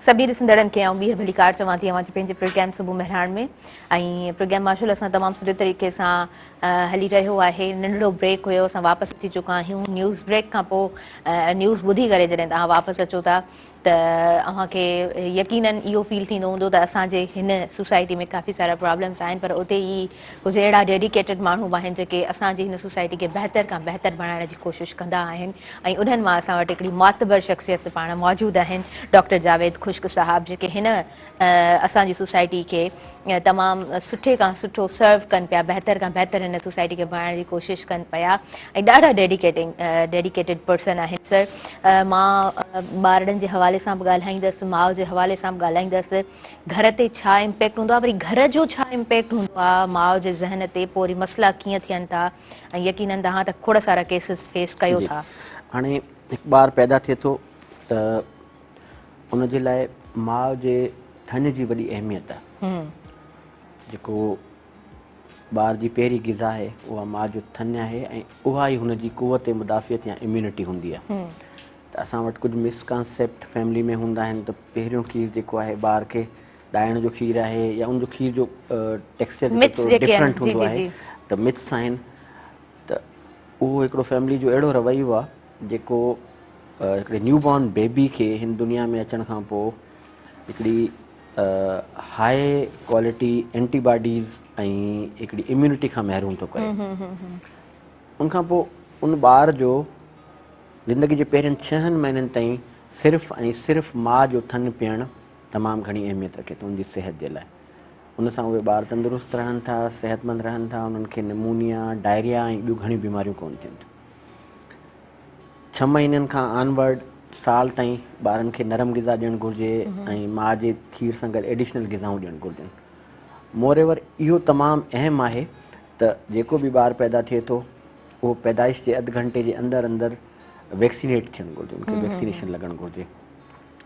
सभी ॾिसंदड़नि खे आउं ॿीहर भली कार चवां थी अवां पंहिंजे प्रोग्राम सुबुह मेहरान में ऐं प्रोग्राम माशाल्लाह सां तमामु सुठे तरीक़े सां हली रहियो आहे। नंढिड़ो ब्रेक हुयो, असां वापसि अची चुका आहियूं। न्यूज़ ब्रेक खां पोइ न्यूज़ ॿुधी करे जॾहिं तव्हां वापसि अचो था त अव्हांखे यकीनन इहो फील थींदो हूंदो त असांजे हिन सोसाइटी में काफ़ी सारा प्रॉब्लम्स आहिनि, पर उते ई कुझु अहिड़ा डेडिकेटेड माण्हू आहिनि जेके असांजी हिन सोसाइटी खे बहितर खां बहितर बणाइण जी कोशिशि कंदा आहिनि ऐं उन्हनि मां असां वटि हिकिड़ी मातबर शख़्सियत पाण मौजूदु आहिनि, डॉक्टर जावेद खुश्क साहब, जेके हिन असांजी सोसाइटी खे तमामु सुठे खां सुठो सर्व कनि पिया, बहितर खां बहितर हिन सोसाइटी खे बणाइण जी कोशिशि कनि पिया ऐं ॾाढा डेडिकेटेड पर्सन आहिनि। सर, मां ॿारनि जे हवाले सां बि ॻाल्हाईंदसि, माउ जे हवाले सां बि ॻाल्हाईंदसि। घर ते छा इम्पैक्ट हूंदो आहे, वरी घर जो छा इम्पैक्ट हूंदो आहे माउ जे ज़हन ते, पोइ वरी मसइला कीअं थियनि था ऐं यकीनन तव्हां त खोड़ सारा केसिस फेस कयो जी, था। हाणे हिकु ॿार पैदा थिए थो त उनजे लाइ माउ जे थन जी वॾी अहमियत आहे। जेको ॿार जी पहिरीं ग़िज़ा आहे उहा माउ जो थन आहे ऐं उहा ई हुनजी क़ुवत मुदाफ़ियत या इम्यूनिटी हूंदी आहे। त असां वटि कुझु मिसकॉन्सेप्ट फैमिली में हूंदा आहिनि त पहिरियों खीर जेको आहे ॿार खे ॾाइण जो खीर आहे या उनजो खीर जो टेक्सचर जेको डिफरेंट हूंदो आहे, त मिथ्स आहिनि। त उहो हिकिड़ो फैमिली जो अहिड़ो रवैयो आहे जेको हिकिड़े न्यू बॉर्न बेबी खे हिन दुनिया में अचण खां पोइ हिकिड़ी हाई क्वालिटी एंटीबॉडीज़ ऐं हिकिड़ी इम्यूनिटी खां महरूम थो करे। उनखां पोइ उन ॿार जो ज़िंदगी जे पहिरियनि 6 महीननि ताईं सिर्फ़ु ऐं सिर्फ़ु माउ जो थन पीअणु तमामु घणी अहमियत रखे थो उनजी सिहत जे लाइ। उन सां उहे ॿार तंदुरुस्त रहनि था, सिहतमंद रहनि था, उन्हनि खे निमोनिया, डायरिया ऐं ॿियूं घणियूं बीमारियूं कोन थियनि थियूं। 6 महीननि खां ऑनवर्ड साल ताईं ॿारनि खे नरम ग़िज़ा ॾियणु घुरिजे ऐं माउ जे खीर सां गॾु एडिशनल ग़िज़ाऊं ॾियणु घुरिजनि। मोरेवर इहो तमामु अहम आहे त जेको बि ॿारु पैदा थिए थो उहो पैदाइश जे अधु घंटे जे अंदरि अंदरि वैक्सीनेट थियणु घुरिजे, उनखे वैक्सीनेशन लॻणु घुरिजे,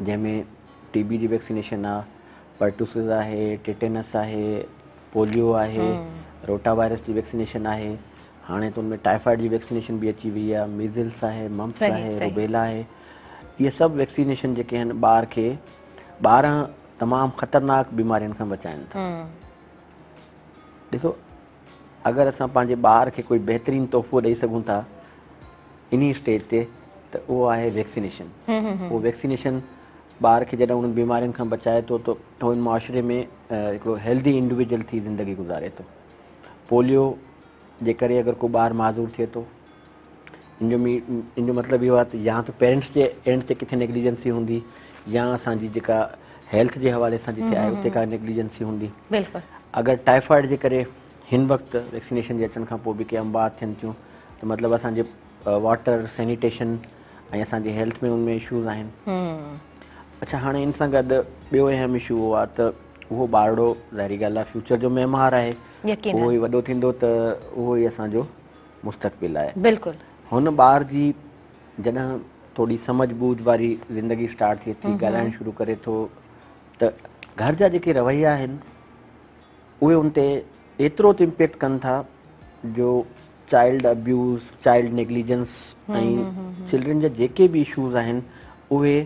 जंहिंमें टीबी जी वैक्सीनेशन आहे, पर्टूसिस आहे, टेटेनस आहे, पोलियो आहे, रोटा वायरस जी वैक्सीनेशन आहे। हाणे त उनमें टाइफाइड जी वैक्सीनेशन बि अची वई आहे, मीज़ल्स आहे, मम्प्स आहे, रुबेला आहे। इहे सभु वैक्सीनेशन जेके आहिनि ॿार खे 12 तमामु ख़तरनाक बीमारियुनि खां बचाइनि था। ॾिसो, अगरि असां पंहिंजे ॿार खे कोई बहितरीनु तोहफ़ो ॾेई सघूं था इन स्टेज ते त उहो आहे वैक्सीनेशन। उहो वैक्सीनेशन ॿार खे जॾहिं उन्हनि बीमारियुनि खां बचाए थो त उहो इन मुआशिरे में हिकिड़ो हेल्दी इंडिविजुअल थी ज़िंदगी गुज़ारे थो। पोलियो जे करे अगरि को ॿारु माज़ूर थिए थो, इन जो मतिलबु इहो आहे त या त पेरेंट्स जे एंड ते किथे नेग्लिजेंसी हूंदी या असांजी जेका हेल्थ जे हवाले सां जिथे आहे उते का नेग्लिजेंसी हूंदी। अगरि टाइफाइड जे करे हिन वक़्तु वैक्सीनेशन जे अचण खां पोइ बि के अम्बार थियनि थियूं त मतिलबु असांजे वाटर सैनिटेशन ऐं असांजे हेल्थ में उनमें इशूज़ आहिनि। अच्छा, हाणे इन सां गॾु ॿियो अहम इशू उहो आहे त उहो ॿारड़ो ज़ाहिरी ॻाल्हि आहे फ्यूचर जो मेमार आहे, उहो ई वॾो थींदो त उहो ई असांजो मुस्तक़बिल आहे। बिल्कुलु। हुन ॿार जी जॾहिं थोरी समझ बूझ वारी ज़िंदगी स्टार्ट थिए थी, ॻाल्हाइणु शुरू करे थो, त घर जा जेके रवैया आहिनि उहे उन ते एतिरो त इम्पैक्ट कनि था जो चाइल्ड अब्यूज़, चाइल्ड नेग्लिजेंस ऐं चिल्ड्रन जा जेके बि इशूज़ आहिनि उहे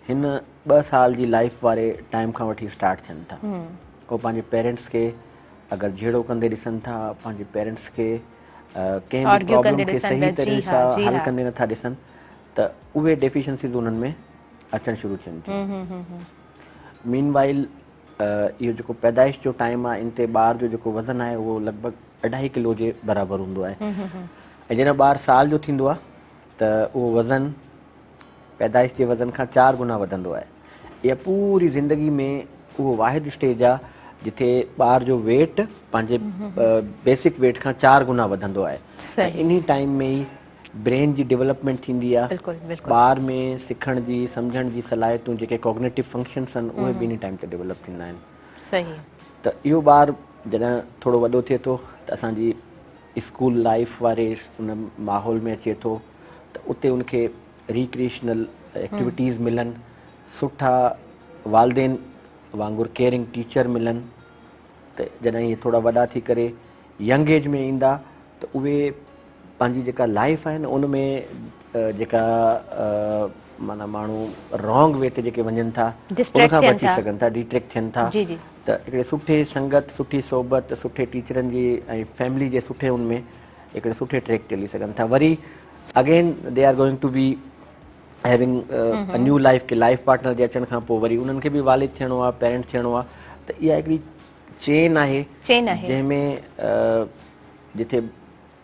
हिन 2 साल जी लाइफ वारे टाइम खां वठी स्टार्ट थियनि था। उहो पंहिंजे पेरेंट्स खे अगरि झेड़ो कंदे ॾिसनि था, पंहिंजे पेरेंट्स खे कंहिं बि प्रॉब्लम खे सही तरह सां हल कंदे नथा ॾिसनि त उहे डेफिशिएंसीज़ उन्हनि में अचणु शुरू थियनि थियूं। मीनवाइल इहो जेको पैदाइश जो टाइम आहे इन ते ॿार जो जेको वज़न आहे उहो लॻभॻि 2.5 किलो जे बराबरि हूंदो आहे ऐं जॾहिं ॿारु साल जो थींदो आहे त उहो वज़न पैदाइश जे वज़न खां 4 गुना वधंदो आहे। इहा पूरी ज़िंदगी में उहो वाहिद स्टेज आहे जिथे ॿार जो वेट पंहिंजे बेसिक वेट खां 4 गुना वधंदो आहे ऐं इन टाइम में ई ब्रेन जी डेवलपमेंट थींदी आहे। ॿार में सिखण जी, सम्झण जी सलाहियतूं जेके कॉग्निटिव फंक्शन्स आहिनि उहे बि इन टाइम ते डेवलप थींदा आहिनि। त इहो ॿारु जॾहिं थोरो वॾो थिए थो त असांजी स्कूल लाइफ वारे उन माहौल में अचे थो त उते उनखे रिक्रिएशनल एक्टिविटीज़ मिलनि, सुठा वालदेन वांगुरु केयरिंग टीचर मिलनि। त जॾहिं इहे थोरा वॾा थी करे यंग एज में ईंदा त उहे पंहिंजी जेका लाइफ आहे न उन में जेका माना माण्हू रॉन्ग वे ते जेके वञनि था Distract उन खां थियनि बची था। सघनि था, डिट्रैक्ट थियनि था। जी, जी। त हिकिड़े सुठे संगत, सुठी सोबत, सुठे टीचरनि जी ऐं फैमिली जे सुठे उन में हिकिड़े सुठे ट्रैक ते हली सघनि था। वरी again they are going to be having a new life, के लाइफ पार्टनर जे अचण खां पोइ वरी उन्हनि खे बि वालिद थियणो आहे, पेरेंट थियणो आहे। त इहा हिकिड़ी चेन आहे जंहिंमें जिथे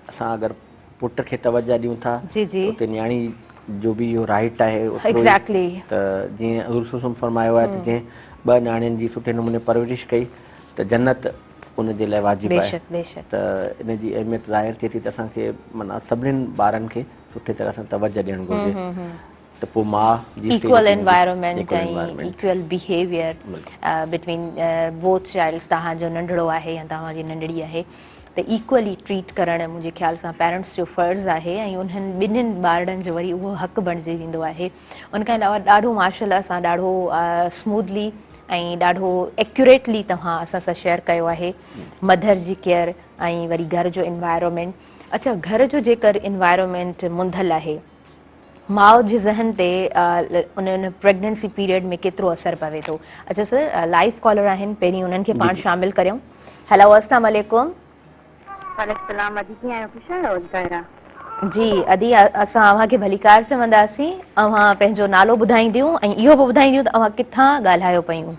असां अगरि पुट खे तवजा ॾियूं था जी, जी। त उते न्याणी जो बि इहो राइट आहे ओतिरो ई। Exactly. त जीअं हज़ूर सल्लल्लाहु फरमायो आहे त जंहिं ॿ न्याणियुनि जी सुठे नमूने परवरिश कई त जन्नत उन जे लाइ वाजिबु आहे। बेशक, बेशक। त इन जी अहमियत ज़ाहिर थिए थी त असांखे माना सभिनीनि ॿारनि खे सुठे तरह सां तवजो ॾियणु घुरिजे। त पोइ माउ जी इक्वल एनवायरमेंट ऐं environment equal behaviour between both childs, तव्हांजो नंढड़ो आहे या तव्हांजी नंढड़ी आहे, त इक्वली ट्रीट करणु मुंहिंजे ख़्याल सां पेरेंट्स जो फ़र्ज़ु आहे ऐं उन्हनि ॿिन्हिनि ॿारनि जो वरी उहो हक़ु बणिजी वेंदो आहे। उनखां अलावा ॾाढो माशाअल्लाह सां ॾाढो स्मूथली ऐं ॾाढो एक्यूरेटली तव्हां असां सां शेयर कयो आहे मदर जी केयर ऐं वरी घर जो एनवायरमेंट। अच्छा, घर जो जेकर एनवायरमेंट मुंधल आहे, माउ जे ज़हन ते उन प्रेगनेंसी पीरियड में केतिरो असरु पवे थो? अच्छा सर, लाइव कॉलर आहिनि, पहिरीं उन्हनि खे पाण शामिल करियूं। हेलो, अस्सलाम वालेकुम। वालेकुम, अदी कीअं आहियो? ख़ुशि आहियो ज़ाहिरा? जी अदी, असां अव्हांखे भलीकार चवंदासीं। अव्हां पंहिंजो नालो ॿुधाईंदियूं ऐं इहो बि ॿुधाईंदियूं त अव्हां किथां ॻाल्हायो पियूं।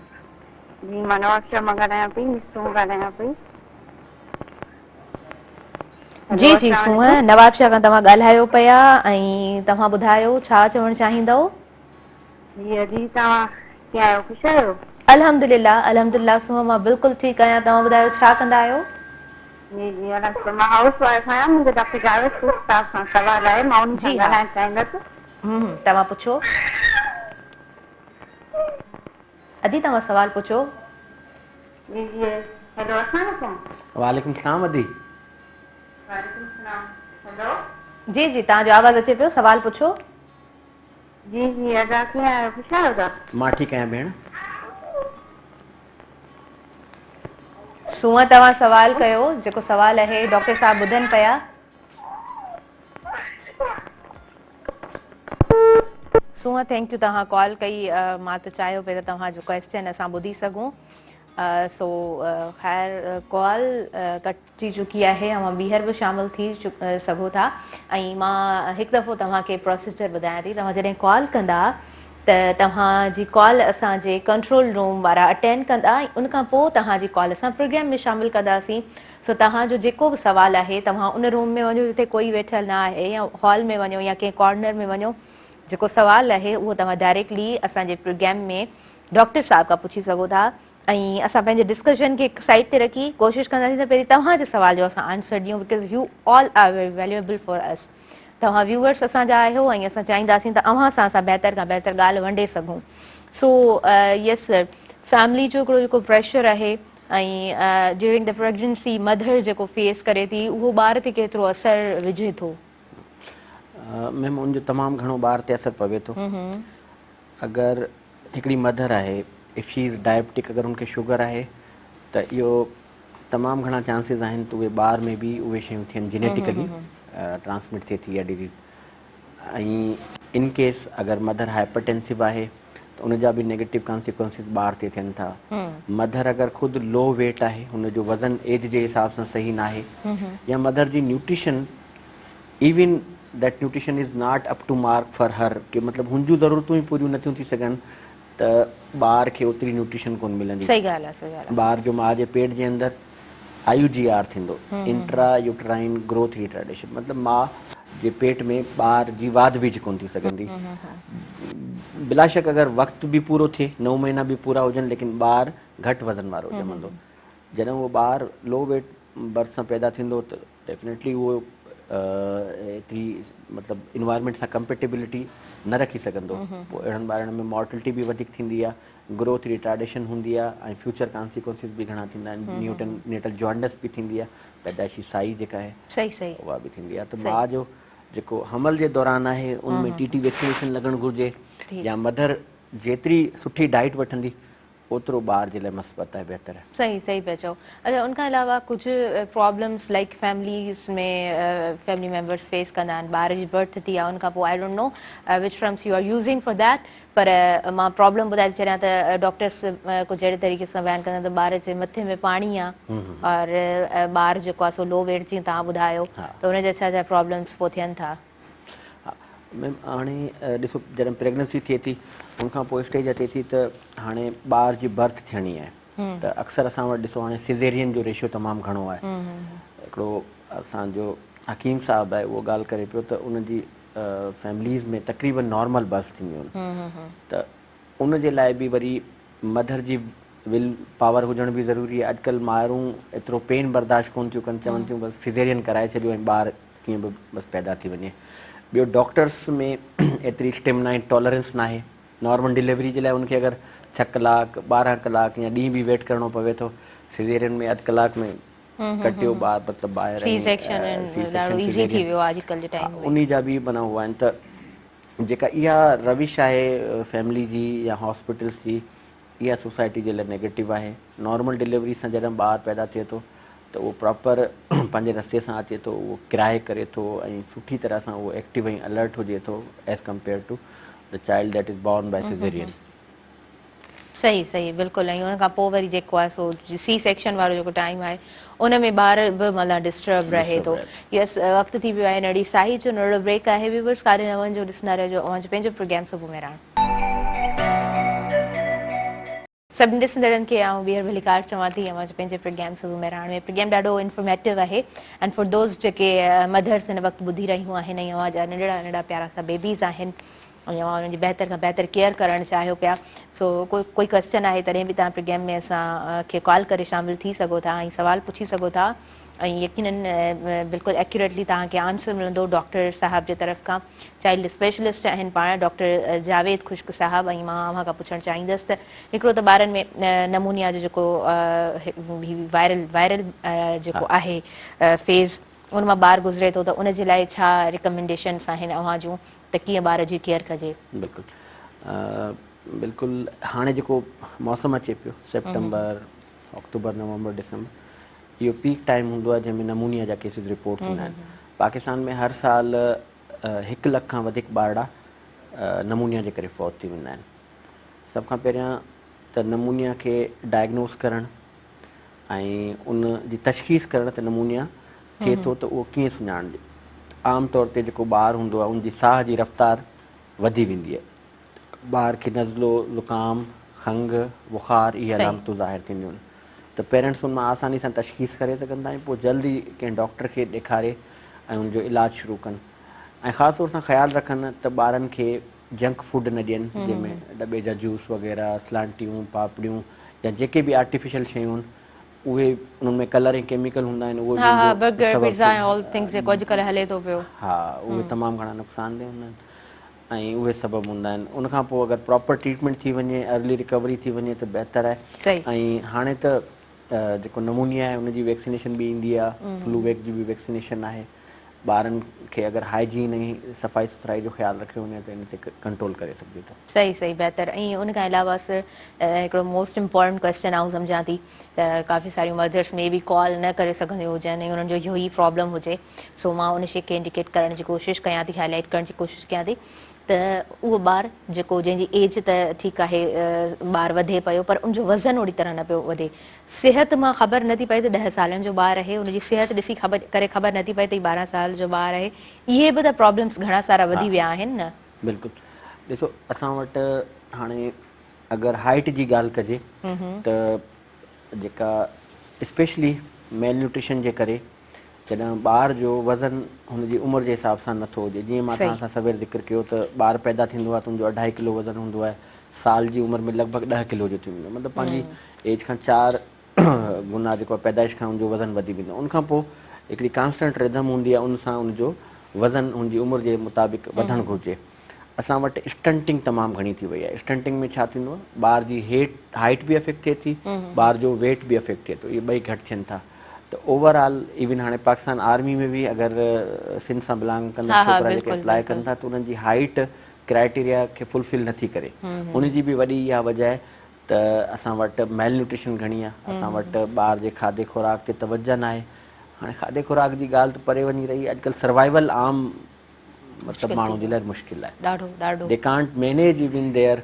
जी, मां नवाबशाह मां ॻाल्हायां पई, मिसूं ॻाल्हायां पई। जी जी, सूंहं नवाबशाह खां तव्हां ॻाल्हायो पिया ऐं तव्हां ॿुधायो छा चवणु चाहींदव? जी अदी, तव्हां कीअं आहियो? ख़ुशि आहियो? अल्हम्दुलिल्लाह, अल्हम्दुलिल्लाह, सूंहं मां बिल्कुलु ठीकु आहियां। तव्हां ॿुधायो छा कंदा आहियो? जी जी, अल्हम्दुलिल्लाह, मां हाउस वाइफ आहियां। मुंहिंजो डॉक्टर जावेद साहब सां सवाल आहे, मां उन्ही सां जी हा, ॻाल्हाइणु चाहींदसि। तव्हां पुछो। अदी, तव्हां सवाल पुछो। जी जी, हेलो, अस्सलाम वालेकुम। वालेकुम सलाम अदी। वालेकुम सलाम। हेलो। जी जी, तव्हांजो आवाज़ अचे पियो, सवाल पुछो। जी जी, अदा कीअं आहियो? ख़ुशि आहियो अदा? मां ठीकु आहियां भेण। सूंहं तव्हां सवाल कयो, जेको सवाल आहे डॉक्टर साहब ॿुधनि पिया। सूंहं थैंक यू, तव्हां कॉल कई। मां त चाहियो पिया त तव्हांजो क्वेश्चन असां ॿुधी सघूं। सो ख़ैर, कॉल कटिजी चुकी आहे, अवां ॿीहर बि शामिल थी सघो था। ऐं मां हिकु दफ़ो तव्हांखे प्रोसीजर ॿुधायां थी। तव्हां जॾहिं कॉल कंदा त तव्हांजी कॉल असांजे कंट्रोल रूम वारा अटेंड कंदा ऐं उनखां पोइ तव्हांजी कॉल असां प्रोग्राम में शामिल कंदासीं। सो तव्हांजो जेको बि सुवालु आहे, तव्हां उन रूम में वञो जिते कोई वेठल न आहे, या हॉल में वञो या कंहिं कॉर्नर में वञो। जेको सुवालु आहे उहो तव्हां डायरेक्टली असांजे प्रोग्राम में डॉक्टर साहब खां पुछी सघो था। ऐं असां पंहिंजे डिस्कशन खे हिकु साइड ते रखी कोशिशि कंदासीं त पहिरीं तव्हांजे सुवाल जो असां आंसर ॾियूं, because you all are very valuable for us. तव्हां व्यूअर्स असांजा आहियो ऐं असां चाहींदासीं त अव्हां सां असां बहितर खां बहितर ॻाल्हि वंडे सघूं। सो यस सर, फैमिली जो हिकिड़ो जेको प्रेशर आहे ऐं ड्यूरिंग द प्रेगनेंसी मदर जेको फेस करे थी, उहो ॿार ते केतिरो असरु विझे थो? मैम, उनजो तमामु घणो ॿार ते असरु पवे थो। अगरि हिकिड़ी मदर आहे, इफ शी इज़ डायबिटिक, अगरि उनखे शुगर आहे त इहो तमामु घणा चांसिस आहिनि त उहे ॿार में बि उहे शयूं थियनि, जेनेटिकली ट्रांसमिट थिए थी इहा डिज़ीज़। ऐं इन केस अगरि मदर हाइपरटेंसिव आहे त उनजा बि नेगेटिव कॉन्सिक्वेंसिस ॿार ते थियनि था। मदर अगरि ख़ुदि लो वेट आहे, हुनजो वज़न एज जे हिसाब सां सही न आहे, या मदर जी nutrition, even that nutrition is not up to mark for her, कि मतिलबु हुनजूं ज़रूरतूं ई पूरियूं नथियूं थी सघनि, त ॿार खे ओतिरी न्यूट्रिशन कोन मिलंदी। सही ॻाल्हि आहे, सही ॻाल्हि आहे। ॿार जो माउ जे पेट जे अंदरि IUGR थींदो, इंट्रा यूट्राइन ग्रोथ रिटार्डेशन, मतिलबु माउ जे पेट में ॿार जी वाध बीज कोन थी सघंदी। बिलाशक अगरि वक़्तु बि पूरो थिए, 9 महीना बि पूरा हुजनि, लेकिन ॿार घटि वज़न वारो ॼमंदो। जॾहिं उहो ॿारु लो वेट बर्थ सां पैदा थींदो त डेफिनेटली उहो एतिरी मतिलबु इन्वायरमेंट सां कंपेटेबिलिटी न रखी सघंदो। पोइ अहिड़नि ॿारनि में मॉर्टलिटी बि वधीक थींदी आहे, ग्रोथ रिटार्डेशन हूंदी आहे, ऐं फ्यूचर कॉन्सिक्वेंसिस बि घणा थींदा आहिनि। नेटल जॉन्डिस बि थींदी आहे, पैदाइशी साई जेका आहे सही सही उहा बि थींदी आहे। त माउ जो जेको हमल जे दौरान आहे उनमें TT वैक्सीनेशन लॻणु घुरिजे, या मदर जेतिरी सुठी डाइट वठंदी ओतिरो ॿार जे लाइ मस्बत आहे, बहितर आहे। सही सही पिया चओ। अच्छा, उनखां अलावा कुझु प्रॉब्लम्स लाइक फैमिलीज़ में फैमिली मेंबर्स फेस कंदा आहिनि, ॿार जी बर्थ थी आहे उनखां पोइ आई don't know which terms you are using for that, पर मां प्रॉब्लम ॿुधाए थी छॾियां त डॉक्टर्स कुझु अहिड़े तरीक़े सां बयानु कंदा त ॿार जे मथे में पाणी आहे और ॿार जेको आहे सो लो वेट जीअं तव्हां ॿुधायो, त उनजा छा छा प्रॉब्लम्स पोइ थियनि था? मैम हाणे ॾिसो, जॾहिं प्रेगनेंसी थिए थी उनखां पोइ स्टेज अचे थी त हाणे ॿार जी बर्थ थियणी आहे, त अक्सर असां वटि ॾिसो हाणे सिज़ेरियन जो रेशियो तमामु घणो आहे। हिकिड़ो असांजो हकीम साहिबु आहे, उहो ॻाल्हि करे पियो त उनजी फैमिलीज़ में तक़रीबन नॉर्मल बर्थ थींदियूं आहिनि, त उनजे लाइ बि वरी मदर जी विल पावर हुजण बि ज़रूरी आहे। अॼुकल्ह माण्हू एतिरो पेन बर्दाश्त कोन थियूं कनि, चवनि थियूं बसि सिज़ेरियन कराए छॾियो ऐं ॿार कीअं बि बसि पैदा थी वञे। ॿियो डॉक्टर्स में एतिरी स्टेमिनाइन टॉलरेंस न आहे। नॉर्मल डिलीवरी जे लाइ उनखे अगरि 6 कलाक 12 कलाक या ॾींहुं बि वेट करिणो पवे थो, सिज़ेरियन में अधु कलाक में कटियो ॿार मतिलबु ॿाहिरि उन जा बि माना हुआ आहिनि। त जेका इहा रविश आहे फैमिली जी या हॉस्पिटल्स जी, इहा सोसाइटी जे लाइ नेगेटिव आहे। नॉर्मल डिलीवरी सां जॾहिं ॿारु पैदा थिए थो त उहो प्रॉपर पंहिंजे रस्ते सां अचे थो, उहो किराए करे थो ऐं सुठी तरह सां उहो एक्टिव ऐं अलर्ट हुजे थो as compared to the child that is born by caesarean. सही सही, बिल्कुलु। ऐं उनखां पोइ वरी जेको आहे सो सी सेक्शन वारो जेको टाइम आहे उन में ॿार बि मतिलबु डिस्टर्ब रहे थो। यस, वक़्तु थी वियो आहे नड़ी साही जो नड़ो ब्रेक आहे, व्यूअर्स काॾे न वञिजो, ॾिसंदा रहिजो अवांजो पंहिंजो प्रोग्राम सुबुह में रहण। सभिनी ॾिसंदड़नि खे आउं ॿीहर भलीकार चवां थी अवांजो पंहिंजे प्रोग्राम सुबुह में रहण में। प्रोग्राम ॾाढो इंफॉर्मेटिव आहे एंड फॉर दोज़ जेके मदर्स हिन वक़्तु ॿुधी रहियूं आहिनि ऐं अवां जा नंढड़ा नंढड़ा प्यारा सा बेबीज़ आहिनि ऐं अवां उन्हनि जी बहितर खां बहितर केयर करणु चाहियो पिया, सो कोई क्वेश्चन आहे तॾहिं बि तव्हां प्रोग्राम में असांखे कॉल करे शामिलु थी सघो था ऐं सवाल पुछी सघो था ऐं यकीनन बिल्कुलु एक्यूरेटली तव्हांखे आंसर मिलंदो डॉक्टर साहब जे तरफ़ खां। चाइल्ड स्पेशलिस्ट आहिनि पाण डॉक्टर जावेद खुश्क साहब, ऐं मां अव्हां खां पुछणु चाहींदसि त हिकिड़ो त ॿारनि में नमूनिया जो जेको वायरल जेको आहे फेज़ उन मां ॿारु गुज़रे थो, त उनजे लाइ छा रिकमेंडेशन्स आहिनि अव्हां जूं त कीअं ॿार जी केयर कजे? बिल्कुलु बिल्कुलु। हाणे जेको मौसमु अचे पियो सेप्टेंबर अक्टूबर नवंबर डिसंबर, इहो पीक टाइम हूंदो आहे जंहिंमें नमूनिया जा केसिस रिपोर्ट थींदा आहिनि। पाकिस्तान में हर साल 1 लख खां वधीक ॿारड़ा नमूनिया जे करे फौत थी वेंदा आहिनि। सभ खां पहिरियां त नमूनिया खे डायग्नोस करणु ऐं उन जी तशख़ीस करणु त नमूनिया थिए थो त उहो कीअं सुञाणिजे। आम तौर ते जेको ॿारु हूंदो आहे उनजी साह जी रफ़्तार वधी वेंदी आहे, ॿार खे नज़लो ज़ुकाम खंघि बुख़ार इहे अलामतूं ज़ाहिर थींदियूं आहिनि, त पेरेंट्स उन मां आसानी सां तशख़ीस करे सघंदा आहिनि, पोइ जल्दी कंहिं डॉक्टर खे ॾेखारे ऐं उनजो इलाजु शुरू कनि ऐं ख़ासि तौर सां ख़्यालु रखनि त ॿारनि खे जंक फूड न ॾियनि जंहिंमें दॿे जा जूस वग़ैरह सलांटियूं पापड़ियूं या जेके बि आर्टिफिशियल शयूं आहिनि उहे उन्हनि में कलर ऐं केमिकल हूंदा आहिनि, उहे उहे तमामु घणा नुक़सानदेह हूंदा आहिनि ऐं उहे सबबु हूंदा आहिनि। उनखां पोइ अगरि प्रॉपर ट्रीटमेंट थी वञे, अर्ली रिकवरी थी वञे त बहितर आहे। ऐं हाणे त जेको नमूनिया आहे उनजी वैक्सीनेशन बि ईंदी आहे, फ्लू वैक जी बि वैक्सीनेशन आहे। ॿारनि खे अगरि हाइजीन ऐं सफ़ाई सुथराई जो ख़्यालु रखियो वञे त इन ते कंट्रोल करे सघिजे थो। सही सही, बहितर। ऐं उनखां अलावा सर हिकिड़ो मोस्ट इम्पॉर्टेंट क्वेश्चन आउं सम्झां थी त काफ़ी सारियूं मदर्स में बि कॉल न करे सघंदियूं हुजनि ऐं उन्हनि जो इहो ई प्रॉब्लम हुजे, सो मां उन शइ खे इंडिकेट करण जी कोशिशि कयां थी, हाईलाइट करण जी कोशिशि कयां थी त उहो ॿारु जेको जंहिंजी एज त ठीकु आहे ॿारु वधे पियो पर उनजो वज़न ओड़ी तरह न पियो वधे, सिहत मां ख़बर नथी पए त 10 सालनि जो ॿारु आहे, उनजी सिहत ॾिसी ख़बर नथी पए त 12 साल जो ॿारु आहे, इहे बि त प्रॉब्लम्स घणा सारा वधी विया आहिनि न। बिल्कुलु। ॾिसो असां वटि हाणे अगरि हाइट जी ॻाल्हि कजे त जेका स्पेशली मेल न्यूट्रिशन जे करे जॾहिं ॿार जो वज़न हुनजी उमिरि जे हिसाब सां नथो हुजे, जीअं मां तव्हां सां सवेर ज़िक्र कयो त ॿारु पैदा थींदो आहे त हुनजो 2.5 किलो वज़न हूंदो आहे, साल जी उमिरि में लॻभॻि 10 किलो जो थी वेंदो, मतिलबु पंहिंजी एज खां 4 गुना जेको आहे पैदाइश खां हुनजो वज़न वधी वेंदो। उनखां पोइ हिकिड़ी कॉन्स्टेंट रिदम हूंदी आहे, उन सां हुनजो वज़न हुनजी उमिरि जे मुताबिक़ वधणु घुरिजे। असां वटि स्टंटिंग तमामु घणी थी वई आहे। स्टंटिंग में छा थींदो आहे, ॿार जी हाइट बि अफेक्ट थिए थी, ॿार जो वेट बि अफेक्ट थिए थो, इहे ॿई घटि थियनि था। त ओवरऑल इवन हाणे पाकिस्तान आर्मी में बि अगरि सिंध सां बिलोंग कंदा छोकिरा जेके अप्लाई कनि था त उन्हनि जी हाइट क्राइटेरिया खे फुलफिल नथी करे, उनजी बि वॾी इहा वजह आहे त असां वटि मेल न्यूट्रिशन घणी आहे, असां वटि ॿार जे खाधे खुराक ते तवजो न आहे। हाणे खाधे खुराक जी ॻाल्हि त परे वञी रही, अॼुकल्ह सर्वाइवल आम मतिलबु माण्हू जे लाइ मुश्किल आहे। ॾाढो ॾाढो they can't manage even their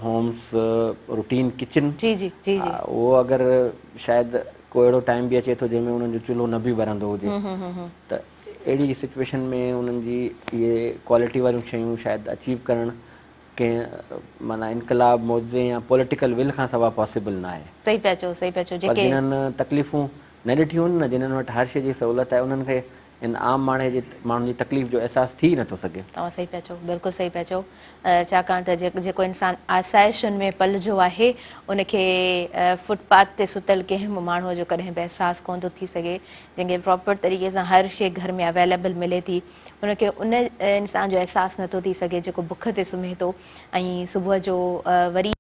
homes routine kitchen. जी जी जी जी उहो अगरि शायदि को अहिड़ो टाइम बि अचे थो जंहिंमें उन्हनि जो चुल्हो न बि ॿरंदो हुजे, त अहिड़ी सिचुएशन में उन्हनि जी इहे क्वालिटी वारियूं शयूं शायदि अचीव करणु कंहिं माना इनकलाब मौजे या पॉलिटिकल विल खां सवाइ पॉसिबल न आहे। सही पिया चओ, सही पिया चओ। पर जिन्हनि तकलीफ़ूं न ॾिठियूं आहिनि न, जिन्हनि वटि हर शइ जी सहूलियत आहे, उन्हनि खे इन आम माण्हुनि जी तकलीफ़ जो अहसासु थी नथो सघे। तव्हां सही पिया चओ, बिल्कुलु सही पिया चओ। छाकाणि त जेको इंसानु आसाइशुनि में पलिजो आहे, उनखे फुटपाथ ते सुतल कंहिं बि माण्हूअ जो कॾहिं बि अहसासु कोन थो थी सघे, जंहिंखे प्रॉपर तरीक़े सां हर शइ घर में अवेलेबल मिले थी, उनखे उन इंसान जो अहसासु नथो थी सघे जेको बुख ते सुम्हे थो ऐं सुबुह जो वरी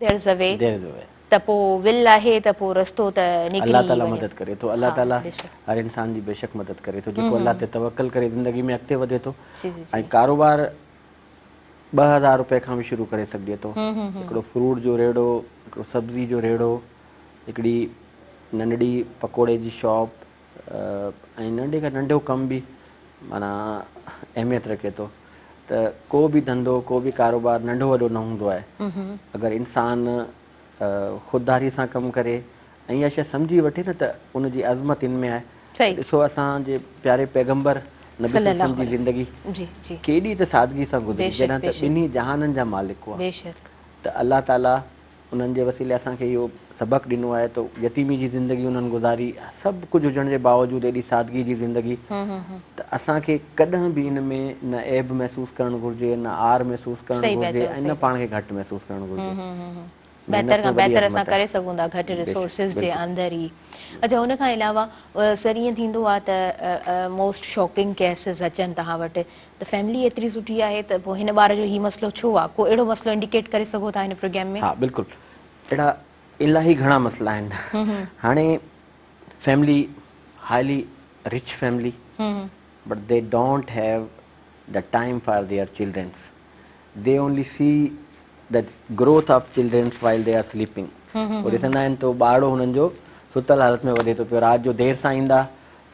देयर इज़ अ वे, त पोइ विल आहे त पोइ रस्तो त निकिरी अलाह ताला वञे। मदद करे थो, अलाह ताला हर इंसान जी बेशक मदद करे थो, जेको अलाह ते तवक्कल करे ज़िंदगी में अॻिते वधे थो। ऐं कारोबार 2000 रुपए खां बि शुरू करे सघिजे थो। हिकिड़ो फ्रूट जो रेड़ो, हिकिड़ो सब्ज़ी जो रेड़ो, हिकिड़ी नंढड़ी पकोड़े जी शॉप, ऐं नंढे खां नंढो कमु बि माना अहमियत रखे थो। त को बि धंधो, को बि कारोबार नंढो वॾो न हूंदो आहे। अगरि इंसानु ख़ुददारी सां कमु करे ऐं इहा शइ सम्झी वठे न त उनजी अज़मत इन में आहे। ॾिसो असांजे प्यारे पैगंबर नबी सल्लल्लाहु जी ज़िंदगी केॾी त सादगी सां गुज़री, जॾहिं त ॿिन्ही जहाननि जा मालिक हुआ। त अलाह ताला उन्हनि जे वसीले असांखे इहो सबक़ु ॾिनो आहे। त यतीमी जी ज़िंदगी उन्हनि गुज़ारी, सभु कुझु हुजण जे बावजूदि एॾी सादगी जी ज़िंदगी। त असांखे कॾहिं बि हिन में न ऐब महसूसु करणु घुरिजे, न आर महसूसु करणु घुरिजे, ऐं न पाण खे घटि महसूसु करणु घुरिजे। बहितर खां बहितर असां करे सघूं था घटि रिसोर्सिस जे अंदरि ई। अच्छा, हुन खां अलावा सर ईअं थींदो आहे त मोस्ट शॉकिंग केसिस अचनि तव्हां वटि, त फैमिली एतिरी सुठी आहे त पोइ हिन ॿार जो हीउ मसइलो छो आहे? को अहिड़ो मसइलो इंडिकेट करे सघो था हिन प्रोग्राम में? हा बिल्कुलु, अहिड़ा इलाही घणा मसइला आहिनि। हाणे family highly rich family, but they don't have the time for their childrens, they only see the growth of childrens while they are sleeping. उहो ॾिसंदा आहिनि त ॿारु हुननि जो सुतल हालत में वधे थो पियो, राति जो देरि सां ईंदा,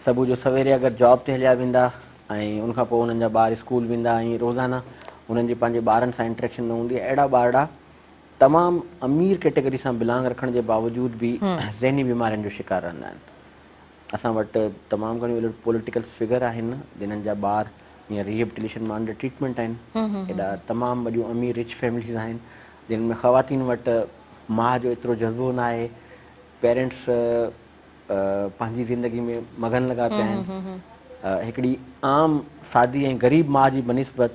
सुबुह जो सवेरे अगरि जॉब ते हलिया वेंदा, ऐं उनखां पोइ उन्हनि जा ॿार स्कूल वेंदा, ऐं रोज़ाना उन्हनि जी पंहिंजे ॿारनि सां इंट्रेक्शन न हूंदी। अहिड़ा ॿार तमामु अमीर कैटेगरी सां बिलोंग रखण जे बावजूदि बि ज़हनी बीमारियुनि जो शिकार रहंदा आहिनि। असां वटि तमामु घणियूं पॉलिटिकल फिगर आहिनि जिन्हनि जा ॿार हीअं रिहेबिलिटेशन मां अंडर ट्रीटमेंट आहिनि। हेॾा तमामु वॾियूं अमीर रिच फैमिलीज़ आहिनि जिन में ख़वातीन वटि माउ जो एतिरो जज़्बो न आहे, पेरेंट्स पंहिंजी ज़िंदगी में मगन लॻा पिया आहिनि। हिकिड़ी आम सादी ऐं ग़रीब माउ जी बनिस्बत